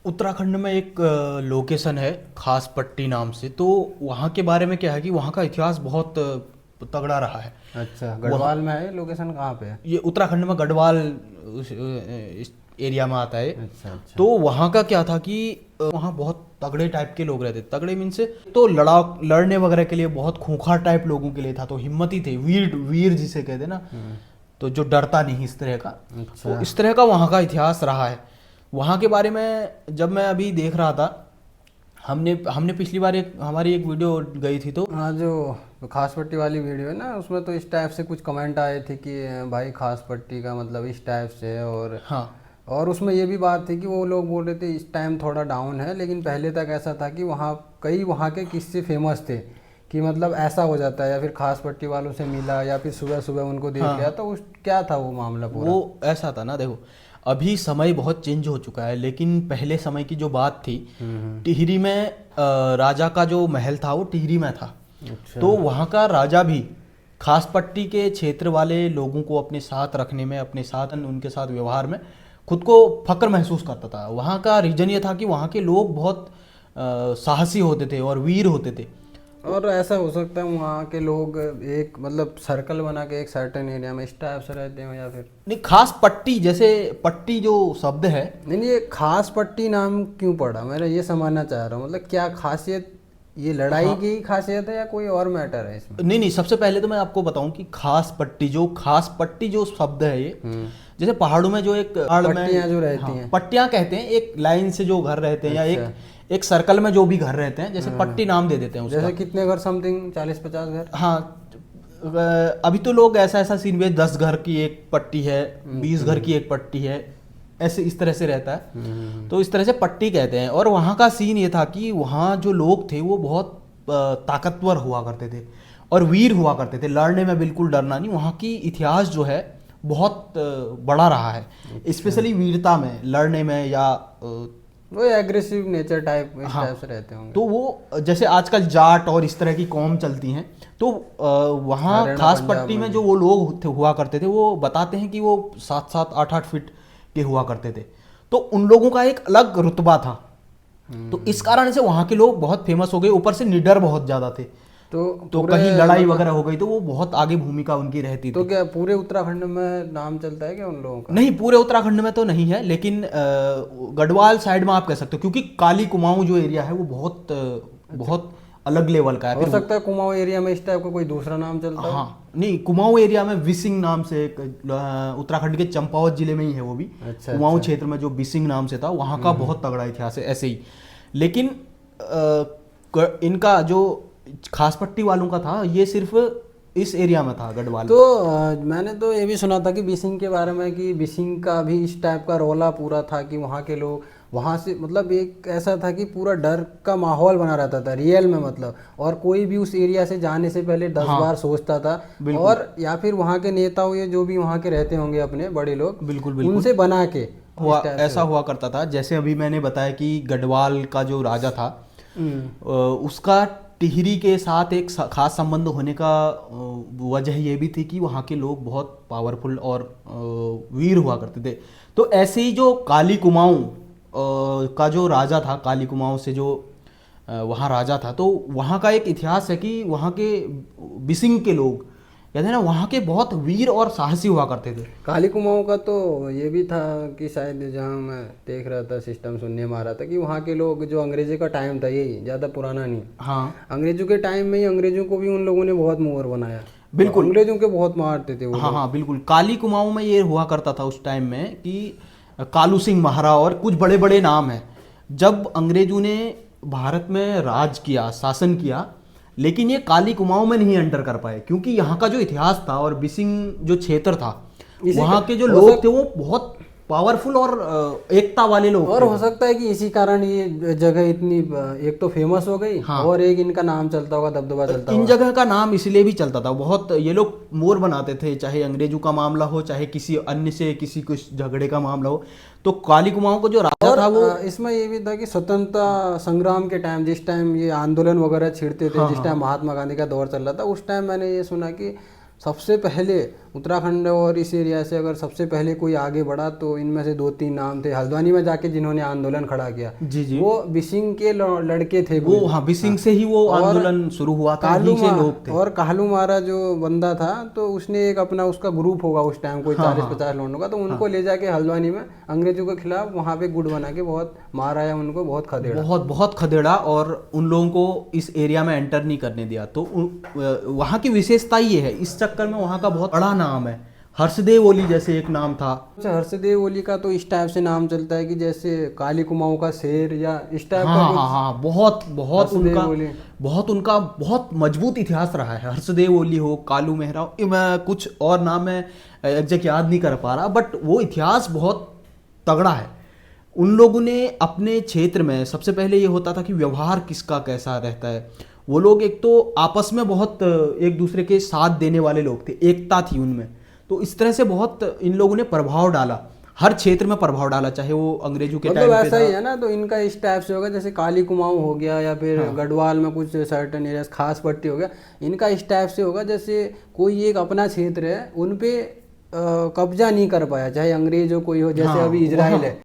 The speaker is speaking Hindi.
उत्तराखंड में एक लोकेशन है खास पट्टी नाम से। तो वहाँ के बारे में क्या है कि वहाँ का इतिहास बहुत तगड़ा रहा है। अच्छा, वहाँ गढ़वाल में है, लोकेशन कहाँ पे है? ये उत्तराखंड में गढ़वाल इस एरिया में आता है। अच्छा अच्छा। तो वहाँ का क्या था कि वहाँ बहुत तगड़े टाइप के लोग रहते, तगड़े मीन से तो लड़ने वगैरह के लिए बहुत खूंखार टाइप लोगों के लिए था। तो हिम्मती थे, वीर वीर जिसे कहते हैं ना, तो जो डरता नहीं इस तरह का। तो अच्छा। इस तरह का वहाँ का इतिहास रहा है। वहाँ के बारे में जब मैं अभी देख रहा था, हमने हमने पिछली बार हमारी एक वीडियो गई थी। तो हाँ, जो खास पट्टी वाली वीडियो है ना, उसमें तो इस टाइप से कुछ कमेंट आए थे कि भाई खास पट्टी का मतलब इस टाइप से है। हाँ और उसमें ये भी बात थी कि वो लोग बोल रहे थे इस टाइम थोड़ा डाउन है, लेकिन पहले तक ऐसा था कि वहाँ कई वहाँ के किस्से फेमस थे कि मतलब ऐसा हो जाता है, या फिर खास पट्टी वालों से मिला, या फिर सुबह सुबह उनको देख लिया। हाँ, तो उस क्या था वो मामला पूरा? वो ऐसा था ना, देखो अभी समय बहुत चेंज हो चुका है, लेकिन पहले समय की जो बात थी, टिहरी में राजा का जो महल था वो टिहरी में था। अच्छा। तो वहाँ का राजा भी खास पट्टी के क्षेत्र वाले लोगों को अपने साथ रखने में, अपने साथ उनके साथ व्यवहार में खुद को फक्र महसूस करता था। वहाँ का रीजन ये था कि वहाँ के लोग बहुत साहसी होते थे और वीर होते थे। और ऐसा हो सकता है वहाँ के लोग एक मतलब सर्कल बना के एक सर्टेन एरिया में इस टाइप से रहते हो, या फिर नहीं, खास पट्टी जैसे पट्टी जो शब्द है, नहीं नहीं, ये खास पट्टी नाम क्यों पड़ा, मैं ये समझना चाह रहा हूँ। मतलब क्या खासियत, ये लड़ाई हाँ, की खासियत है या कोई और मैटर है इसमें? नहीं नहीं, सबसे पहले तो मैं आपको बताऊं कि खास पट्टी जो शब्द है ये, जैसे पहाड़ों में जो एक पहाड़ में, पट्टियाँ जो रहती हाँ, हैं। पट्टियां कहते हैं एक लाइन से जो घर रहते हैं, या अच्छा। एक सर्कल में जो भी घर रहते हैं, जैसे पट्टी नाम दे देते हैं उसका। जैसे कितने घर, समथिंग 40-50 घर? हाँ, अभी तो लोग ऐसा ऐसा सीन में 10 घर की एक पट्टी है, 20 घर की एक पट्टी है, ऐसे इस तरह से रहता है। तो इस तरह से पट्टी कहते हैं। और वहाँ का सीन ये था कि वहाँ जो लोग थे वो बहुत ताकतवर हुआ करते थे और वीर हुआ करते थे, लड़ने में बिल्कुल डरना नहीं। वहाँ की इतिहास जो है बहुत बड़ा रहा है, स्पेशली वीरता में, लड़ने में, या वो एग्रेसिव नेचर टाइप इस हाँ। टाइप से रहते होंगे। तो वो जैसे आजकल जाट और इस तरह की कौम चलती हैं, तो वहाँ हरियाणा खास पंजाब पट्टी में में भी। जो वो लोग हुआ करते थे, वो बताते हैं कि वो 7-7 8-8 फीट के हुआ करते थे। तो उन लोगों का एक अलग रुतबा था। तो इस कारण से वहाँ के लोग बहुत फेमस हो गए, ऊपर से निडर बहुत ज़्यादा थे। तो तो पूरे कहीं लड़ाई मतलब, वगैरह हो गई तो वो बहुत आगे भूमिका उनकी रहती तो थी। क्या पूरे उत्तराखंड में नाम चलता है क्या उन लोगों का? नहीं, पूरे उत्तराखंड में तो नहीं है, लेकिन गढ़वाल साइड में आप कह सकते हो, क्योंकि काली कुमाऊं जो एरिया है वो बहुत बहुत अलग लेवल का है। हो फिर सकता है कुमाऊं एरिया में इस टाइप का कोई दूसरा नाम चलता हो। हाँ, नहीं, कुमाऊं एरिया में बिसिंग नाम से एक उत्तराखंड के चंपावत जिले में ही है वो भी। अच्छा कुमाऊं अच्छा। क्षेत्र में जो बिसिंग नाम से था, वहाँ का बहुत तगड़ा इतिहास है ऐसे ही। लेकिन इनका जो खास पट्टी वालों का था, ये सिर्फ इस एरिया में था, गढ़वाल। तो मैंने तो ये भी सुना था कि बिसिंग के बारे में, कि बिसिंग का भी इस टाइप का रोला पूरा था कि वहाँ के लोग वहाँ से मतलब एक ऐसा था कि पूरा डर का माहौल बना रहता था रियल में, मतलब। और कोई भी उस एरिया से जाने से पहले 10 हाँ, बार सोचता था। बिल्कुल और या फिर वहाँ के नेता हुए जो भी वहाँ के रहते होंगे अपने बड़े लोग, बिल्कुल बिल्कुल उनसे बना के हुआ, इस टाइप ऐसा से। हुआ करता था। जैसे अभी मैंने बताया कि गढ़वाल का जो राजा था, उसका टिहरी के साथ एक खास संबंध होने का वजह ये भी थी कि वहाँ के लोग बहुत पावरफुल और वीर हुआ करते थे। तो ऐसे ही जो काली कुमाऊं का जो राजा था, काली कुमाऊं से जो वहाँ राजा था, तो वहाँ का एक इतिहास है कि वहाँ के बिसिंग के लोग कहते हैं ना, वहाँ के बहुत वीर और साहसी हुआ करते थे। काली कुमाऊं का तो ये भी था कि शायद, जहाँ मैं देख रहा था सिस्टम सुनने में आ रहा था, कि वहाँ के लोग जो अंग्रेजी का टाइम था, यही ज़्यादा पुराना नहीं, हाँ, अंग्रेजों के टाइम में ही अंग्रेजों को भी उन लोगों ने बहुत मुअर बनाया। बिल्कुल। अंग्रेजों के बहुत मारते थे वो हाँ लोग। हाँ, बिल्कुल। काली कुमाऊं में ये हुआ करता था उस टाइम में कि कालू सिंह महारा और कुछ बड़े बड़े नाम हैं। जब अंग्रेजों ने भारत में राज किया, शासन किया, लेकिन ये काली कुमाऊं में नहीं एंटर कर पाए, क्योंकि यहाँ का जो इतिहास था और बिसिंग जो क्षेत्र था, इसी वहाँ के जो हो लोग थे वो बहुत पावरफुल और एकता वाले लोग और थे। हो सकता है कि इसी कारण ये जगह इतनी एक तो फेमस हो गई, हाँ, और एक इनका नाम चलता होगा, दबदबा चलता इन होगा। जगह का नाम इसलिए भी चलता था, बहुत ये लोग मोर बनाते थे, चाहे अंग्रेजों का मामला हो, चाहे किसी अन्य से किसी कुछ झगड़े का मामला हो। तो काली कुमाऊं को जो राजा और था वो, इसमें ये भी था कि स्वतंत्रता संग्राम के टाइम, जिस टाइम ये आंदोलन वगैरह छिड़ते थे, हाँ जिस हाँ टाइम महात्मा गांधी का दौर चल रहा था, उस टाइम मैंने ये सुना कि सबसे पहले उत्तराखंड और इस एरिया से अगर सबसे पहले कोई आगे बढ़ा तो इनमें से 2-3 नाम थे। हल्द्वानी में जाके जिन्होंने आंदोलन खड़ा किया, जी जी, वो बिसिंग के लड़के थे वो हाँ बिसिंग से ही वो और आंदोलन शुरू हुआ था, वहीं से लोग थे। और कालू मारा जो बंदा था तो उसने एक अपना उसका ग्रुप होगा उस टाइम कोई 40-50 लोगों का, तो उनको ले जाके हल्द्वानी में अंग्रेजों के खिलाफ वहाँ पे गुट बना के बहुत मारा है उनको, बहुत खदेड़ा, बहुत खदेड़ा, और उन लोगों को इस एरिया में एंटर नहीं करने दिया। तो वहाँ की विशेषता ये है, इस चक्कर में वहाँ का बहुत बड़ा नाम है। हर्षदेव ओली जैसे एक नाम था। अच्छा, हर्षदेव ओली का तो इस टाइप से नाम चलता है कि जैसे काली कुमाऊं का शेर या इस टाइप का हाँ कुछ। हाँ हाँ, बहुत बहुत हर्षदेव ओली। उनका बहुत मजबूत इतिहास रहा है। हर्षदेव ओली हो, कालू मेहरा हो, मैं कुछ और नाम मैं एग्जैक्ट याद नहीं कर पा रहा, बट वो इतिहास बहुत तगड़ा है। उन लोगों ने अपने क्षेत्र में सबसे पहले ये होता था कि व्यवहार किसका कैसा रहता है। वो लोग एक तो आपस में बहुत एक दूसरे के साथ देने वाले लोग थे, एकता थी उनमें। तो इस तरह से बहुत इन लोगों ने प्रभाव डाला, हर क्षेत्र में प्रभाव डाला, चाहे वो अंग्रेजों के टाइम मतलब पे ऐसा था। ही है ना, तो इनका इस टाइप से होगा जैसे काली कुमाऊं हो गया या फिर गढ़वाल में कुछ सर्टन एरिया खास पट्टी हो गया, इनका इस टाइप से होगा जैसे कोई एक अपना क्षेत्र है उन पे कब्जा नहीं कर पाया, चाहे अंग्रेज हो कोई हो, जैसे अभी इजराइल है।